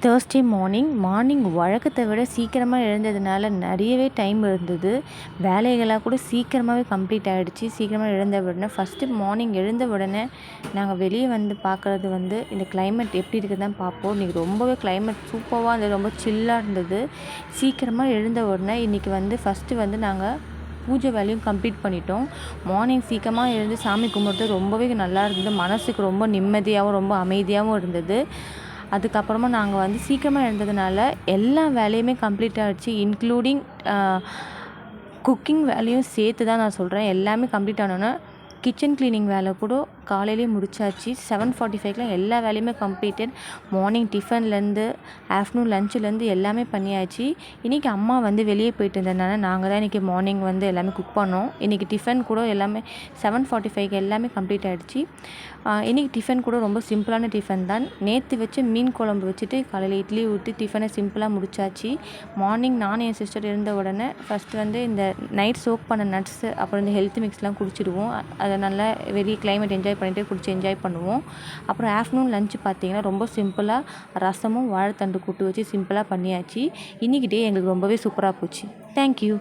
Thursday morning வழக்கத்தை விட சீக்கிரமாக எழுந்ததுனால நிறையவே டைம் இருந்தது. வேலைகளாக கூட சீக்கிரமாகவே கம்ப்ளீட் ஆகிடுச்சு. சீக்கிரமாக எழுந்த உடனே ஃபஸ்ட்டு மார்னிங் எழுந்த உடனே நாங்கள் வெளியே வந்து பார்க்குறது இந்த கிளைமேட் எப்படி இருக்குதுன்னு பார்ப்போம். இன்றைக்கி ரொம்பவே கிளைமேட் சூப்பராக இருந்தது, ரொம்ப சில்லாக இருந்தது. சீக்கிரமாக எழுந்த உடனே இன்றைக்கி ஃபஸ்ட்டு நாங்கள் பூஜை வேலையும் கம்ப்ளீட் பண்ணிட்டோம். மார்னிங் சீக்கிரமாக எழுந்து சாமி கும்பிட்றது ரொம்பவே நல்லா இருந்தது. மனசுக்கு ரொம்ப நிம்மதியாகவும் ரொம்ப அமைதியாகவும் இருந்தது. அதுக்கப்புறமா நாங்கள் சீக்கிரமாக எழுந்ததுனால எல்லா வேலையுமே கம்ப்ளீட் ஆகிடுச்சு. இன்க்ளூடிங் குக்கிங் வேலையும் சேர்த்து தான் நான் சொல்கிறேன். எல்லாமே கம்ப்ளீட் ஆனோன்னே கிச்சன் க்ளீனிங் வேலை கூட காலையிலே முடிச்சாச்சு. 7:45 எல்லா வேலையுமே கம்ப்ளீட்டட். மார்னிங் டிஃபன்லேருந்து ஆஃப்டர்நூன் லஞ்சுலேருந்து எல்லாமே பண்ணியாச்சு. இன்றைக்கி அம்மா வெளியே போயிட்டு இருந்ததுனால நாங்கள் தான் இன்றைக்கி மார்னிங் எல்லாமே குக் பண்ணோம். இன்றைக்கி டிஃபன் கூட எல்லாமே 7:45 எல்லாமே கம்ப்ளீட் ஆகிடுச்சு. இன்றைக்கி டிஃபன் கூட ரொம்ப சிம்பிளான டிஃபன் தான். நேற்று வச்சு மீன் குழம்பு வச்சுட்டு காலையில் இட்லி ஊற்றி டிஃபனை சிம்பிளாக முடிச்சாச்சு. மார்னிங் நான் என் சிஸ்டர் இருந்த உடனே ஃபஸ்ட்டு இந்த நைட் சோக் பண்ண நட்ஸு அப்புறம் இந்த ஹெல்த் மிக்ஸ்லாம் குடிச்சிடுவோம். அதை நல்லா வெளியே கிளைமேட் என்ஜாய் பண்ணிட்டு குடிச்சு என்ஜாய் பண்ணுவோம். அப்புறம் ஆஃப்டர்நூன் லஞ்சு பார்த்திங்கன்னா ரொம்ப சிம்பிளாக ரசமும் வாழைத்தண்டு கூட்டு வச்சு சிம்பிளாக பண்ணியாச்சு. இன்றைக்கி டே எங்களுக்கு ரொம்பவே சூப்பராக போச்சு. தேங்க்யூ.